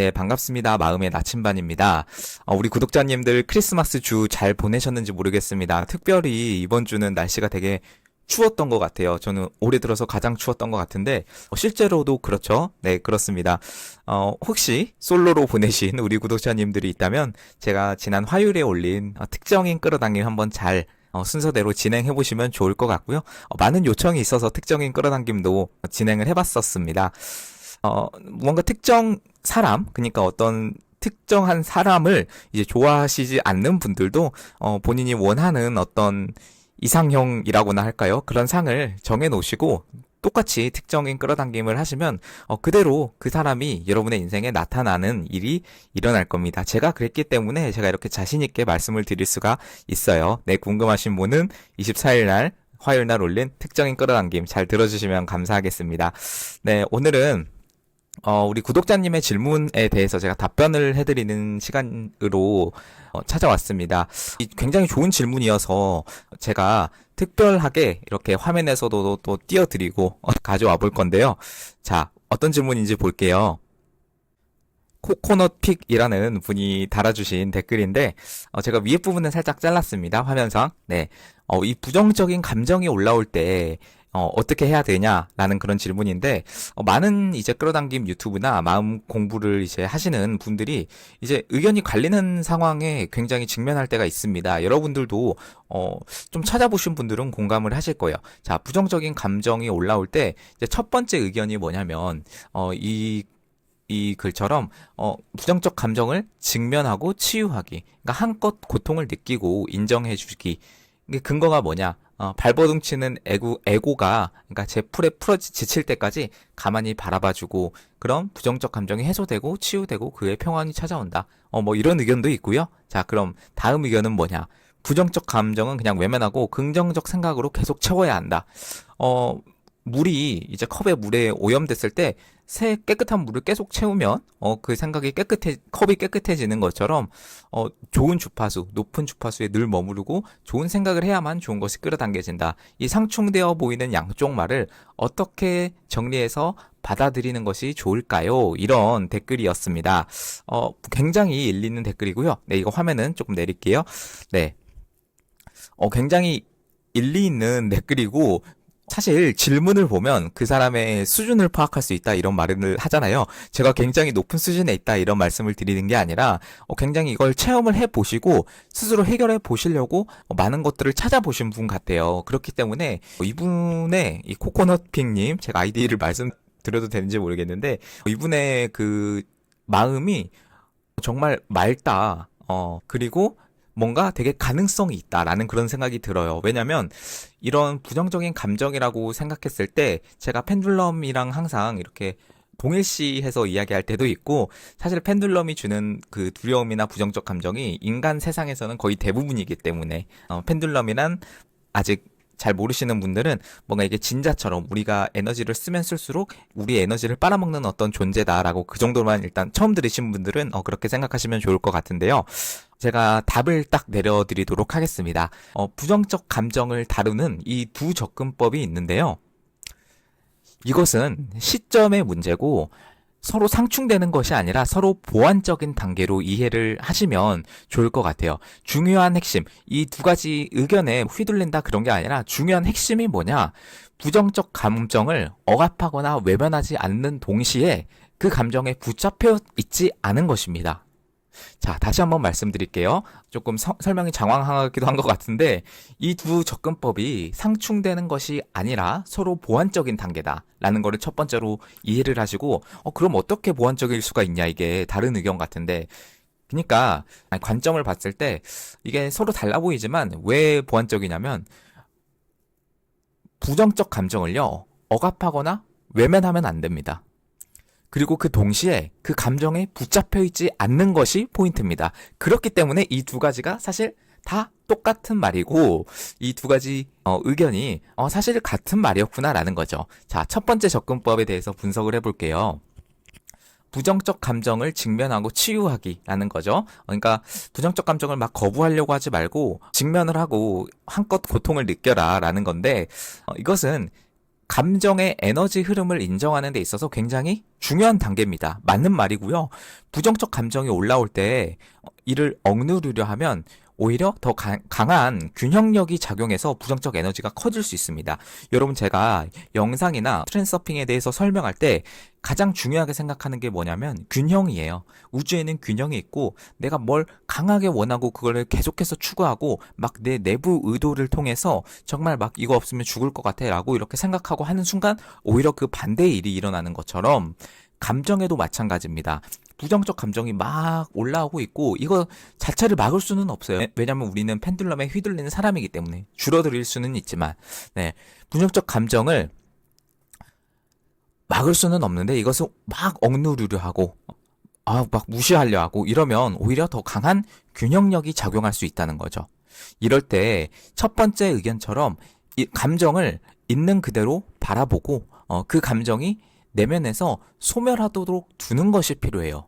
네, 반갑습니다. 마음의 나침반입니다. 우리 구독자님들 크리스마스 주 잘 보내셨는지 모르겠습니다. 특별히 이번 주는 날씨가 되게 추웠던 것 같아요. 저는 올해 들어서 가장 추웠던 것 같은데, 실제로도 그렇죠? 네, 그렇습니다. 혹시 솔로로 보내신 우리 구독자님들이 있다면, 제가 지난 화요일에 올린 특정인 끌어당김 한번 잘 순서대로 진행해보시면 좋을 것 같고요. 많은 요청이 있어서 특정인 끌어당김도 진행을 해봤었습니다. 뭔가 특정 사람, 그러니까 어떤 특정한 사람을 이제 좋아하시지 않는 분들도, 본인이 원하는 어떤 이상형이라고나 할까요? 그런 상을 정해 놓으시고, 똑같이 특정인 끌어당김을 하시면, 그대로 그 사람이 여러분의 인생에 나타나는 일이 일어날 겁니다. 제가 그랬기 때문에 제가 이렇게 자신있게 말씀을 드릴 수가 있어요. 네, 궁금하신 분은 24일 날, 화요일 날 올린 특정인 끌어당김 잘 들어주시면 감사하겠습니다. 네, 오늘은 우리 구독자님의 질문에 대해서 제가 답변을 해드리는 시간으로 찾아왔습니다. 굉장히 좋은 질문이어서 제가 특별하게 이렇게 화면에서도 또 띄워드리고 가져와 볼 건데요. 자, 어떤 질문인지 볼게요. 코코넛픽이라는 분이 달아주신 댓글인데, 제가 위에 부분은 살짝 잘랐습니다. 화면상. 네. 이 부정적인 감정이 올라올 때, 어떻게 해야 되냐라는 그런 질문인데, 많은 이제 끌어당김 유튜브나 마음 공부를 이제 하시는 분들이 이제 의견이 갈리는 상황에 굉장히 직면할 때가 있습니다. 여러분들도, 좀 찾아보신 분들은 공감을 하실 거예요. 자, 부정적인 감정이 올라올 때, 이제 첫 번째 의견이 뭐냐면, 이 글처럼 부정적 감정을 직면하고 치유하기, 그러니까 한껏 고통을 느끼고 인정해주기. 이게 근거가 뭐냐? 발버둥치는 에고가 그러니까 제 풀에 지칠 때까지 가만히 바라봐주고, 그럼 부정적 감정이 해소되고 치유되고 그의 평안이 찾아온다. 뭐 이런 의견도 있고요. 자, 그럼 다음 의견은 뭐냐? 부정적 감정은 그냥 외면하고 긍정적 생각으로 계속 채워야 한다. 물이 이제 컵에 물에 오염됐을 때 새 깨끗한 물을 계속 채우면 그 생각이 컵이 깨끗해지는 것처럼 좋은 주파수, 높은 주파수에 늘 머무르고 좋은 생각을 해야만 좋은 것이 끌어당겨진다. 이 상충되어 보이는 양쪽 말을 어떻게 정리해서 받아들이는 것이 좋을까요? 이런 댓글이었습니다. 굉장히 일리 있는 댓글이고요. 네, 이거 화면은 조금 내릴게요. 네. 굉장히 일리 있는 댓글이고, 사실 질문을 보면 그 사람의 수준을 파악할 수 있다 이런 말을 하잖아요. 제가 굉장히 높은 수준에 있다 이런 말씀을 드리는 게 아니라, 굉장히 이걸 체험을 해보시고 스스로 해결해 보시려고 많은 것들을 찾아보신 분 같아요. 그렇기 때문에 이분의 이 코코넛핑님, 제가 아이디를 말씀드려도 되는지 모르겠는데, 이분의 그 마음이 정말 맑다. 그리고 뭔가 되게 가능성이 있다라는 그런 생각이 들어요. 왜냐면 이런 부정적인 감정이라고 생각했을 때 제가 펜듈럼이랑 항상 이렇게 동일시해서 이야기할 때도 있고, 사실 펜듈럼이 주는 그 두려움이나 부정적 감정이 인간 세상에서는 거의 대부분이기 때문에, 펜듈럼이란, 아직 잘 모르시는 분들은 뭔가 이게 진자처럼 우리가 에너지를 쓰면 쓸수록 우리 에너지를 빨아먹는 어떤 존재다라고, 그 정도만 일단 처음 들으신 분들은 그렇게 생각하시면 좋을 것 같은데요. 제가 답을 딱 내려드리도록 하겠습니다. 부정적 감정을 다루는 이 두 접근법이 있는데요. 이것은 시점의 문제고 서로 상충되는 것이 아니라 서로 보완적인 단계로 이해를 하시면 좋을 것 같아요. 중요한 핵심, 이 두 가지 의견에 휘둘린다 그런 게 아니라 중요한 핵심이 뭐냐? 부정적 감정을 억압하거나 외면하지 않는 동시에 그 감정에 붙잡혀 있지 않은 것입니다. 자, 다시 한번 말씀드릴게요. 조금 설명이 장황하기도 한 것 같은데, 이 두 접근법이 상충되는 것이 아니라 서로 보완적인 단계다라는 거를 첫 번째로 이해를 하시고, 그럼 어떻게 보완적일 수가 있냐, 이게 다른 의견 같은데. 그러니까 관점을 봤을 때 이게 서로 달라 보이지만 왜 보완적이냐면, 부정적 감정을요 억압하거나 외면하면 안 됩니다. 그리고 그 동시에 그 감정에 붙잡혀 있지 않는 것이 포인트입니다. 그렇기 때문에 이 두 가지가 사실 다 똑같은 말이고, 이 두 가지 의견이 사실 같은 말이었구나라는 거죠. 자, 첫 번째 접근법에 대해서 분석을 해볼게요. 부정적 감정을 직면하고 치유하기라는 거죠. 그러니까 부정적 감정을 막 거부하려고 하지 말고 직면을 하고 한껏 고통을 느껴라 라는 건데, 이것은 감정의 에너지 흐름을 인정하는 데 있어서 굉장히 중요한 단계입니다. 맞는 말이고요. 부정적 감정이 올라올 때 이를 억누르려 하면 오히려 더 강한 균형력이 작용해서 부정적 에너지가 커질 수 있습니다. 여러분, 제가 영상이나 트랜스서핑에 대해서 설명할 때 가장 중요하게 생각하는 게 뭐냐면 균형이에요. 우주에는 균형이 있고 내가 뭘 강하게 원하고 그걸 계속해서 추구하고 막 내 내부 의도를 통해서 정말 막 이거 없으면 죽을 것 같아 라고 이렇게 생각하고 하는 순간 오히려 그 반대의 일이 일어나는 것처럼 감정에도 마찬가지입니다. 부정적 감정이 막 올라오고 있고 이거 자체를 막을 수는 없어요. 왜냐면 우리는 펜듈럼에 휘둘리는 사람이기 때문에 줄어들 수는 있지만, 네, 부정적 감정을 막을 수는 없는데 이것을 막 억누르려 하고 막 무시하려 하고 이러면 오히려 더 강한 균형력이 작용할 수 있다는 거죠. 이럴 때 첫 번째 의견처럼 이 감정을 있는 그대로 바라보고 그 감정이 내면에서 소멸하도록 두는 것이 필요해요.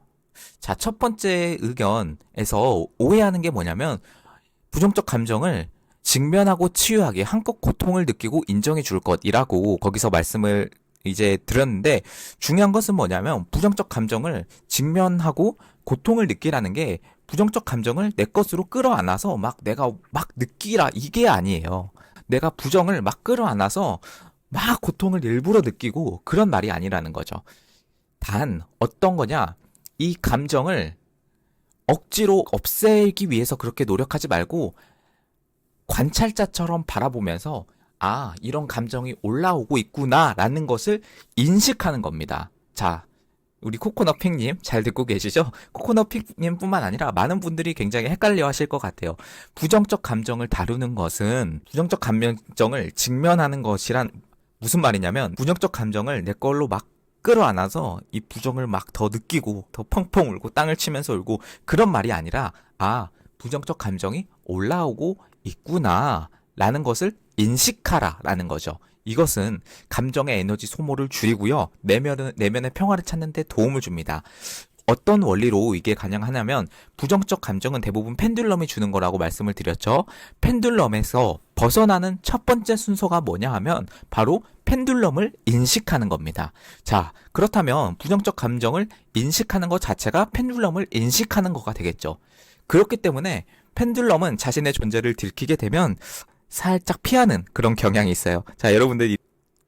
자, 첫 번째 의견에서 오해하는 게 뭐냐면 부정적 감정을 직면하고 치유하게 한껏 고통을 느끼고 인정해 줄 것이라고 거기서 말씀을 이제 드렸는데, 중요한 것은 뭐냐면 부정적 감정을 직면하고 고통을 느끼라는 게 부정적 감정을 내 것으로 끌어안아서 막 내가 막 느끼라 이게 아니에요. 내가 부정을 막 끌어안아서 막 고통을 일부러 느끼고 그런 말이 아니라는 거죠. 단 어떤 거냐, 이 감정을 억지로 없애기 위해서 그렇게 노력하지 말고 관찰자처럼 바라보면서 이런 감정이 올라오고 있구나 라는 것을 인식하는 겁니다. 자, 우리 코코넛픽님 잘 듣고 계시죠? 코코넛픽님 뿐만 아니라 많은 분들이 굉장히 헷갈려 하실 것 같아요. 부정적 감정을 다루는 것은 부정적 감정을 직면하는 것이란 무슨 말이냐면 부정적 감정을 내 걸로 막 끌어안아서 이 부정을 막 더 느끼고 더 펑펑 울고 땅을 치면서 울고 그런 말이 아니라 부정적 감정이 올라오고 있구나 라는 것을 인식하라 라는 거죠. 이것은 감정의 에너지 소모를 줄이고요. 내면의 평화를 찾는 데 도움을 줍니다. 어떤 원리로 이게 가능하냐면 부정적 감정은 대부분 펜듈럼이 주는 거라고 말씀을 드렸죠. 펜듈럼에서 벗어나는 첫 번째 순서가 뭐냐 하면 바로 펜듈럼을 인식하는 겁니다. 자, 그렇다면 부정적 감정을 인식하는 것 자체가 펜듈럼을 인식하는 거가 되겠죠. 그렇기 때문에 펜듈럼은 자신의 존재를 들키게 되면 살짝 피하는 그런 경향이 있어요. 자, 여러분들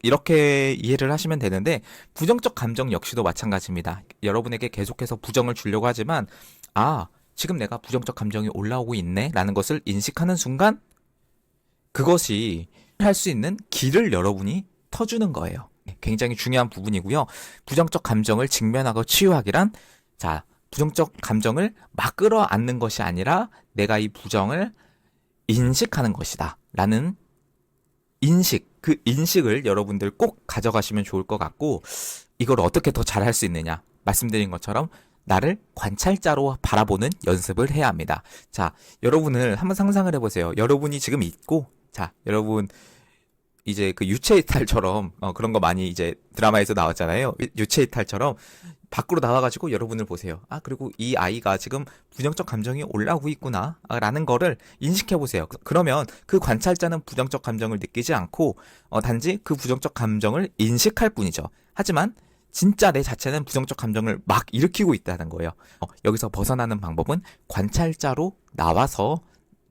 이렇게 이해를 하시면 되는데 부정적 감정 역시도 마찬가지입니다. 여러분에게 계속해서 부정을 주려고 하지만 지금 내가 부정적 감정이 올라오고 있네 라는 것을 인식하는 순간 그것이 할 수 있는 길을 여러분이 터주는 거예요. 굉장히 중요한 부분이고요. 부정적 감정을 직면하고 치유하기란, 자, 부정적 감정을 막 끌어안는 것이 아니라 내가 이 부정을 인식하는 것이다 라는 그 인식을 여러분들 꼭 가져가시면 좋을 것 같고, 이걸 어떻게 더 잘할 수 있느냐, 말씀드린 것처럼 나를 관찰자로 바라보는 연습을 해야 합니다. 자, 여러분을 한번 상상을 해보세요. 여러분이 지금 있고, 자, 여러분 이제 그 유체이탈처럼 그런 거 많이 이제 드라마에서 나왔잖아요. 유체이탈처럼 밖으로 나와가지고 여러분을 보세요. 그리고 이 아이가 지금 부정적 감정이 올라오고 있구나 라는 거를 인식해보세요. 그러면 그 관찰자는 부정적 감정을 느끼지 않고 단지 그 부정적 감정을 인식할 뿐이죠. 하지만 진짜 내 자체는 부정적 감정을 막 일으키고 있다는 거예요. 여기서 벗어나는 방법은 관찰자로 나와서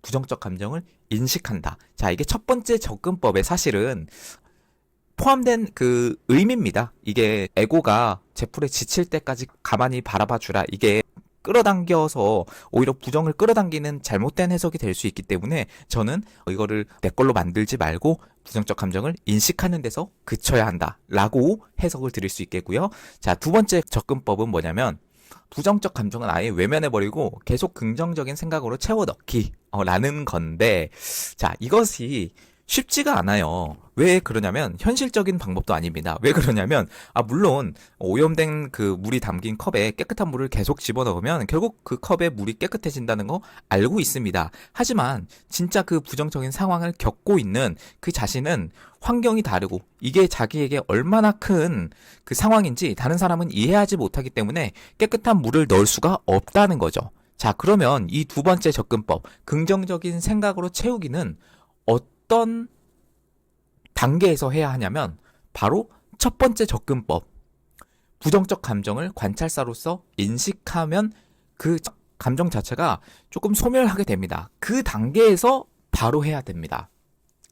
부정적 감정을 인식한다. 자, 이게 첫 번째 접근법에 사실은 포함된 그 의미입니다. 이게 에고가 제풀에 지칠 때까지 가만히 바라봐 주라. 이게 끌어당겨서 오히려 부정을 끌어당기는 잘못된 해석이 될 수 있기 때문에 저는 이거를 내 걸로 만들지 말고 부정적 감정을 인식하는 데서 그쳐야 한다 라고 해석을 드릴 수 있겠고요. 자, 두 번째 접근법은 뭐냐면 부정적 감정은 아예 외면해버리고 계속 긍정적인 생각으로 채워 넣기 라는 건데, 자, 이것이 쉽지가 않아요. 왜 그러냐면 현실적인 방법도 아닙니다. 왜 그러냐면 물론 오염된 그 물이 담긴 컵에 깨끗한 물을 계속 집어넣으면 결국 그 컵에 물이 깨끗해진다는 거 알고 있습니다. 하지만 진짜 그 부정적인 상황을 겪고 있는 그 자신은 환경이 다르고 이게 자기에게 얼마나 큰 그 상황인지 다른 사람은 이해하지 못하기 때문에 깨끗한 물을 넣을 수가 없다는 거죠. 자, 그러면 이 두 번째 접근법, 긍정적인 생각으로 채우기는 어떤 단계에서 해야 하냐면 바로 첫 번째 접근법. 부정적 감정을 관찰사로서 인식하면 그 감정 자체가 조금 소멸하게 됩니다. 그 단계에서 바로 해야 됩니다.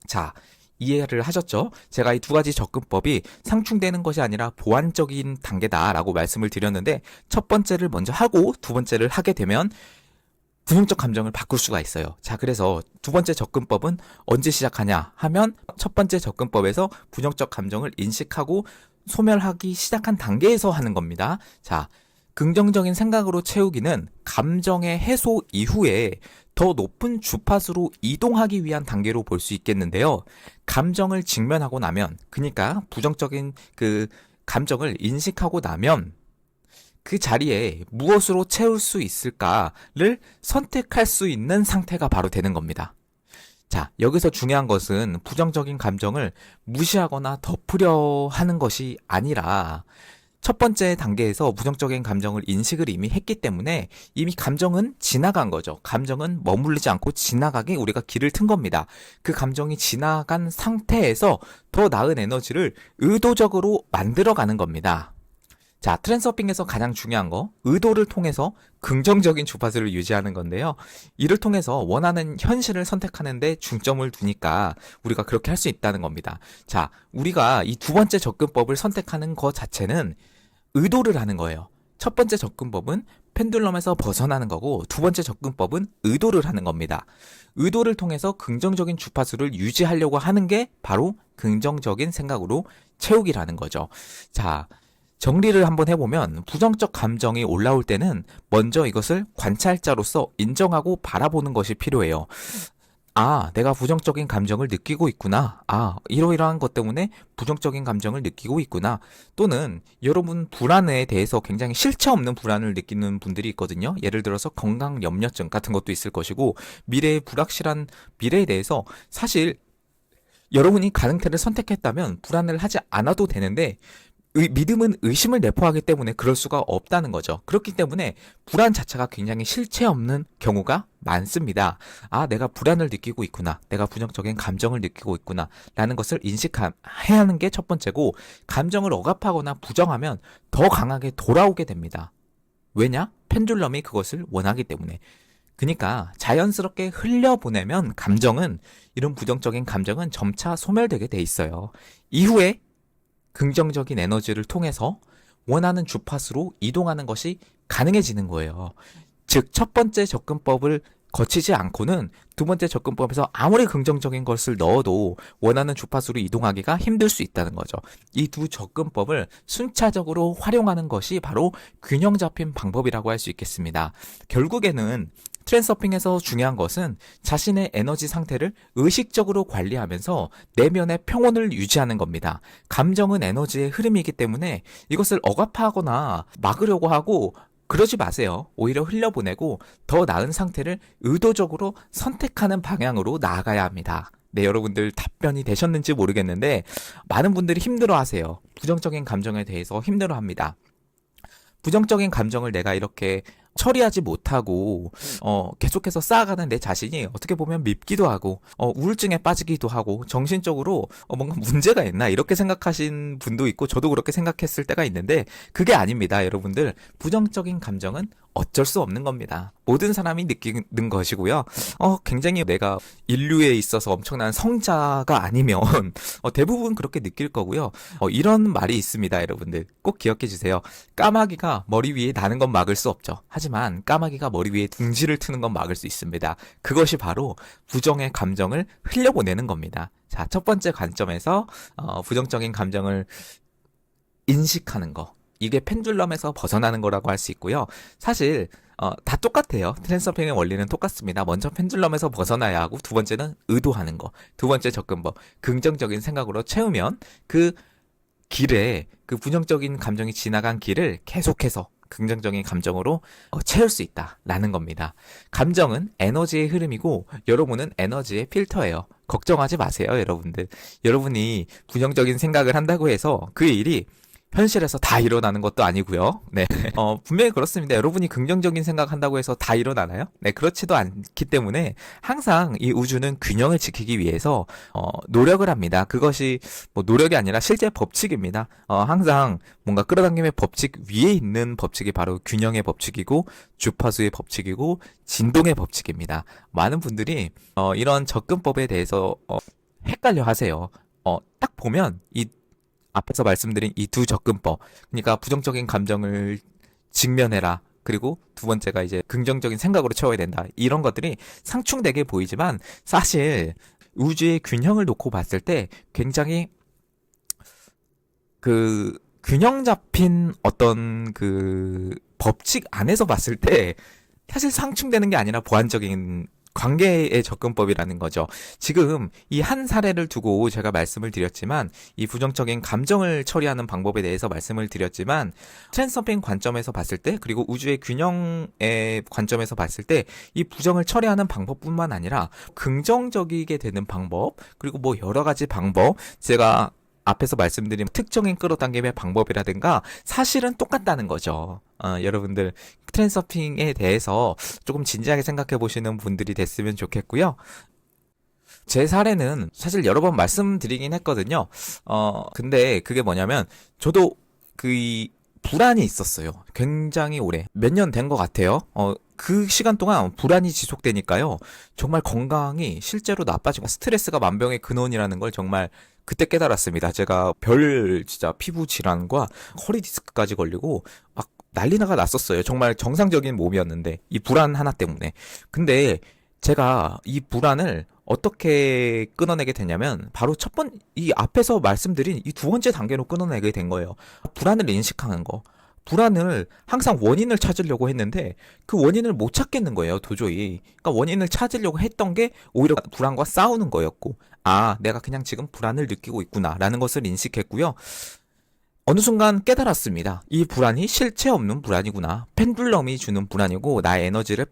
자, 이해를 하셨죠? 제가 이 두 가지 접근법이 상충되는 것이 아니라 보완적인 단계다라고 말씀을 드렸는데, 첫 번째를 먼저 하고 두 번째를 하게 되면 부정적 감정을 바꿀 수가 있어요. 자, 그래서 두 번째 접근법은 언제 시작하냐 하면 첫 번째 접근법에서 부정적 감정을 인식하고 소멸하기 시작한 단계에서 하는 겁니다. 자, 긍정적인 생각으로 채우기는 감정의 해소 이후에 더 높은 주파수로 이동하기 위한 단계로 볼 수 있겠는데요. 감정을 직면하고 나면, 그러니까 부정적인 그 감정을 인식하고 나면 그 자리에 무엇으로 채울 수 있을까를 선택할 수 있는 상태가 바로 되는 겁니다. 자, 여기서 중요한 것은 부정적인 감정을 무시하거나 덮으려 하는 것이 아니라, 첫 번째 단계에서 부정적인 감정을 인식을 이미 했기 때문에 이미 감정은 지나간 거죠. 감정은 머무르지 않고 지나가게 우리가 길을 튼 겁니다. 그 감정이 지나간 상태에서 더 나은 에너지를 의도적으로 만들어가는 겁니다. 자, 트랜스서핑에서 가장 중요한 거, 의도를 통해서 긍정적인 주파수를 유지하는 건데요. 이를 통해서 원하는 현실을 선택하는데 중점을 두니까 우리가 그렇게 할 수 있다는 겁니다. 자, 우리가 이 두 번째 접근법을 선택하는 것 자체는 의도를 하는 거예요. 첫 번째 접근법은 펜듈럼에서 벗어나는 거고, 두 번째 접근법은 의도를 하는 겁니다. 의도를 통해서 긍정적인 주파수를 유지하려고 하는 게 바로 긍정적인 생각으로 채우기라는 거죠. 자, 정리를 한번 해보면 부정적 감정이 올라올 때는 먼저 이것을 관찰자로서 인정하고 바라보는 것이 필요해요. 아, 내가 부정적인 감정을 느끼고 있구나. 아, 이러이러한 것 때문에 부정적인 감정을 느끼고 있구나. 또는 여러분 불안에 대해서 굉장히 실체 없는 불안을 느끼는 분들이 있거든요. 예를 들어서 건강 염려증 같은 것도 있을 것이고, 미래의 불확실한 미래에 대해서 사실 여러분이 가능태를 선택했다면 불안을 하지 않아도 되는데, 믿음은 의심을 내포하기 때문에 그럴 수가 없다는 거죠. 그렇기 때문에 불안 자체가 굉장히 실체 없는 경우가 많습니다. 아, 내가 불안을 느끼고 있구나. 내가 부정적인 감정을 느끼고 있구나. 라는 것을 인식해야 하는 게 첫 번째고, 감정을 억압하거나 부정하면 더 강하게 돌아오게 됩니다. 왜냐? 펜듈럼이 그것을 원하기 때문에. 그러니까 자연스럽게 흘려보내면 이런 부정적인 감정은 점차 소멸되게 돼 있어요. 이후에 긍정적인 에너지를 통해서 원하는 주파수로 이동하는 것이 가능해지는 거예요. 즉, 첫 번째 접근법을 거치지 않고는 두 번째 접근법에서 아무리 긍정적인 것을 넣어도 원하는 주파수로 이동하기가 힘들 수 있다는 거죠. 이 두 접근법을 순차적으로 활용하는 것이 바로 균형 잡힌 방법이라고 할 수 있겠습니다. 결국에는 트랜스서핑에서 중요한 것은 자신의 에너지 상태를 의식적으로 관리하면서 내면의 평온을 유지하는 겁니다. 감정은 에너지의 흐름이기 때문에 이것을 억압하거나 막으려고 하고 그러지 마세요. 오히려 흘려보내고 더 나은 상태를 의도적으로 선택하는 방향으로 나아가야 합니다. 네, 여러분들 답변이 되셨는지 모르겠는데 많은 분들이 힘들어하세요. 부정적인 감정에 대해서 힘들어합니다. 부정적인 감정을 내가 이렇게 처리하지 못하고 계속해서 쌓아가는 내 자신이 어떻게 보면 밉기도 하고 우울증에 빠지기도 하고 정신적으로 뭔가 문제가 있나 이렇게 생각하신 분도 있고, 저도 그렇게 생각했을 때가 있는데 그게 아닙니다. 여러분들, 부정적인 감정은 어쩔 수 없는 겁니다. 모든 사람이 느끼는 것이고요. 굉장히 내가 인류에 있어서 엄청난 성자가 아니면 대부분 그렇게 느낄 거고요. 이런 말이 있습니다. 여러분들 꼭 기억해 주세요. 까마귀가 머리 위에 나는 건 막을 수 없죠. 하지만 까마귀가 머리 위에 둥지를 트는 건 막을 수 있습니다. 그것이 바로 부정의 감정을 흘려보내는 겁니다. 자, 첫 번째 관점에서 부정적인 감정을 인식하는 거, 이게 펜듈럼에서 벗어나는 거라고 할 수 있고요. 사실 다 똑같아요. 트랜스서핑의 원리는 똑같습니다. 먼저 펜듈럼에서 벗어나야 하고, 두 번째는 의도하는 거, 두 번째 접근법, 긍정적인 생각으로 채우면 그 길에, 그 부정적인 감정이 지나간 길을 계속해서 긍정적인 감정으로 채울 수 있다라는 겁니다. 감정은 에너지의 흐름이고 여러분은 에너지의 필터예요. 걱정하지 마세요, 여러분들. 여러분이 부정적인 생각을 한다고 해서 그 일이 현실에서 다 일어나는 것도 아니고요. 네. 분명히 그렇습니다. 여러분이 긍정적인 생각한다고 해서 다 일어나나요? 네, 그렇지도 않기 때문에 항상 이 우주는 균형을 지키기 위해서 노력을 합니다. 그것이 뭐 노력이 아니라 실제 법칙입니다. 항상 뭔가 끌어당김의 법칙 위에 있는 법칙이 바로 균형의 법칙이고 주파수의 법칙이고 진동의 법칙입니다. 많은 분들이 이런 접근법에 대해서 헷갈려 하세요. 딱 보면 이 앞에서 말씀드린 이 두 접근법, 그러니까 부정적인 감정을 직면해라. 그리고 두 번째가 이제 긍정적인 생각으로 채워야 된다. 이런 것들이 상충되게 보이지만 사실 우주의 균형을 놓고 봤을 때 굉장히 그 균형 잡힌 어떤 그 법칙 안에서 봤을 때 사실 상충되는 게 아니라 보완적인 관계의 접근법이라는 거죠. 지금 이 한 사례를 두고 제가 말씀을 드렸지만 이 부정적인 감정을 처리하는 방법에 대해서 말씀을 드렸지만 트랜스서핑 관점에서 봤을 때 그리고 우주의 균형의 관점에서 봤을 때 이 부정을 처리하는 방법뿐만 아니라 긍정적이게 되는 방법 그리고 뭐 여러 가지 방법 제가 앞에서 말씀드린 특정인 끌어당김의 방법이라든가 사실은 똑같다는 거죠. 여러분들 트랜스서핑에 대해서 조금 진지하게 생각해 보시는 분들이 됐으면 좋겠고요. 제 사례는 사실 여러 번 말씀드리긴 했거든요. 근데 그게 뭐냐면 저도 그 불안이 있었어요. 굉장히 오래. 몇 년 된 것 같아요. 그 시간 동안 불안이 지속되니까요. 정말 건강이 실제로 나빠지고 스트레스가 만병의 근원이라는 걸 정말 그때 깨달았습니다. 제가 진짜 피부 질환과 허리 디스크까지 걸리고 막 난리나가 났었어요. 정말 정상적인 몸이었는데 이 불안 하나 때문에. 근데 제가 이 불안을 어떻게 끊어내게 되냐면 바로 이 앞에서 말씀드린 이 두 번째 단계로 끊어내게 된 거예요. 불안을 인식하는 거. 불안을 항상 원인을 찾으려고 했는데 그 원인을 못 찾겠는 거예요, 도저히. 그러니까 원인을 찾으려고 했던 게 오히려 불안과 싸우는 거였고, 내가 그냥 지금 불안을 느끼고 있구나라는 것을 인식했고요. 어느 순간 깨달았습니다. 이 불안이 실체 없는 불안이구나. 펜듈럼이 주는 불안이고 나의 에너지를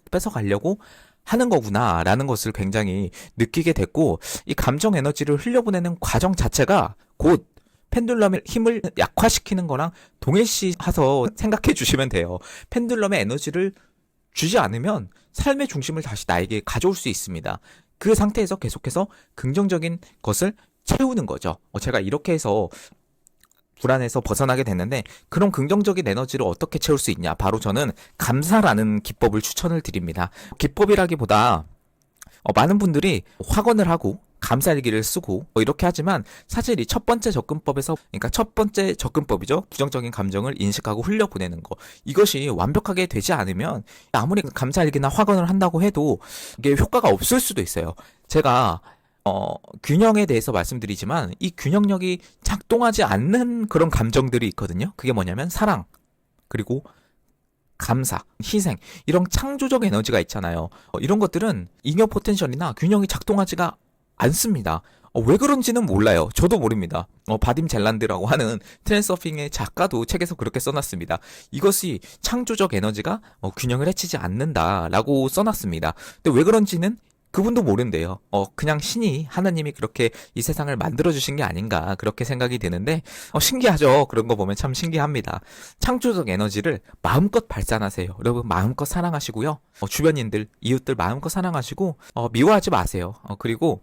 뺏어가려고 하는 거구나 라는 것을 굉장히 느끼게 됐고 이 감정 에너지를 흘려보내는 과정 자체가 곧 펜듈럼의 힘을 약화시키는 거랑 동일시해서 생각해 주시면 돼요. 펜듈럼의 에너지를 주지 않으면 삶의 중심을 다시 나에게 가져올 수 있습니다. 그 상태에서 계속해서 긍정적인 것을 채우는 거죠. 제가 이렇게 해서 불안에서 벗어나게 됐는데 그런 긍정적인 에너지를 어떻게 채울 수 있냐? 바로 저는 감사라는 기법을 추천을 드립니다. 기법이라기보다 많은 분들이 확언을 하고 감사일기를 쓰고 이렇게 하지만 사실 이 첫 번째 접근법에서 그러니까 첫 번째 접근법이죠. 부정적인 감정을 인식하고 흘려보내는 거. 이것이 완벽하게 되지 않으면 아무리 감사일기나 확언을 한다고 해도 이게 효과가 없을 수도 있어요. 제가 균형에 대해서 말씀드리지만 이 균형력이 작동하지 않는 그런 감정들이 있거든요. 그게 뭐냐면 사랑, 그리고 감사, 희생, 이런 창조적 에너지가 있잖아요. 이런 것들은 잉여 포텐셜이나 균형이 작동하지가 않습니다. 왜 그런지는 몰라요. 저도 모릅니다. 바딤 젤란드라고 하는 트랜스서핑의 작가도 책에서 그렇게 써놨습니다. 이것이 창조적 에너지가 균형을 해치지 않는다라고 써놨습니다. 근데 왜 그런지는 그분도 모른대요. 그냥 신이, 하나님이 그렇게 이 세상을 만들어주신 게 아닌가, 그렇게 생각이 드는데, 신기하죠? 그런 거 보면 참 신기합니다. 창조적 에너지를 마음껏 발산하세요. 여러분, 마음껏 사랑하시고요. 주변인들, 이웃들 마음껏 사랑하시고, 미워하지 마세요. 그리고,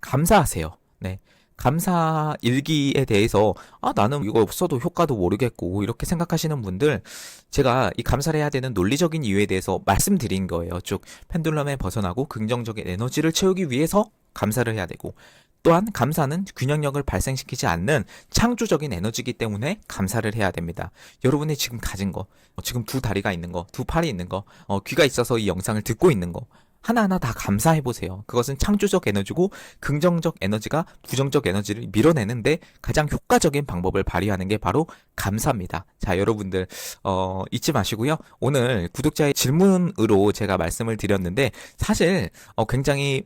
감사하세요. 네. 감사 일기에 대해서 나는 이거 써도 효과도 모르겠고 이렇게 생각하시는 분들 제가 이 감사를 해야 되는 논리적인 이유에 대해서 말씀드린 거예요. 쭉 펜듈럼에 벗어나고 긍정적인 에너지를 채우기 위해서 감사를 해야 되고 또한 감사는 균형력을 발생시키지 않는 창조적인 에너지이기 때문에 감사를 해야 됩니다. 여러분이 지금 가진 거, 지금 두 다리가 있는 거, 두 팔이 있는 거, 귀가 있어서 이 영상을 듣고 있는 거 하나하나 다 감사해보세요. 그것은 창조적 에너지고 긍정적 에너지가 부정적 에너지를 밀어내는데 가장 효과적인 방법을 발휘하는 게 바로 감사입니다. 자, 여러분들 잊지 마시고요. 오늘 구독자의 질문으로 제가 말씀을 드렸는데 사실 굉장히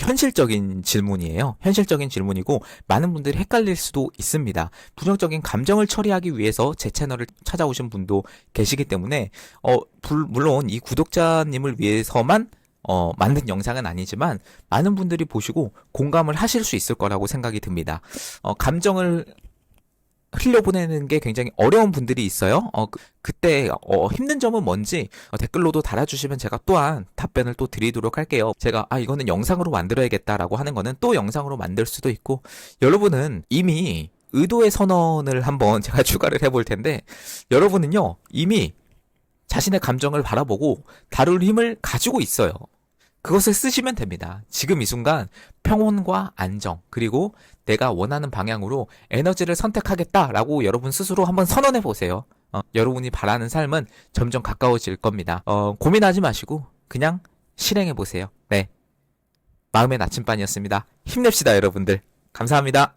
현실적인 질문이에요. 현실적인 질문이고 많은 분들이 헷갈릴 수도 있습니다. 부정적인 감정을 처리하기 위해서 제 채널을 찾아오신 분도 계시기 때문에 물론 이 구독자님을 위해서만 만든 영상은 아니지만 많은 분들이 보시고 공감을 하실 수 있을 거라고 생각이 듭니다. 감정을 흘려보내는 게 굉장히 어려운 분들이 있어요. 그때 힘든 점은 뭔지 댓글로도 달아주시면 제가 또한 답변을 또 드리도록 할게요. 제가 이거는 영상으로 만들어야겠다라고 하는 거는 또 영상으로 만들 수도 있고, 여러분은 이미 의도의 선언을 한번 제가 추가를 해볼 텐데, 여러분은요 이미 자신의 감정을 바라보고 다룰 힘을 가지고 있어요. 그것을 쓰시면 됩니다. 지금 이 순간 평온과 안정, 그리고 내가 원하는 방향으로 에너지를 선택하겠다라고 여러분 스스로 한번 선언해 보세요. 여러분이 바라는 삶은 점점 가까워질 겁니다. 고민하지 마시고 그냥 실행해 보세요. 네, 마음의 나침반이었습니다. 힘냅시다, 여러분들. 감사합니다.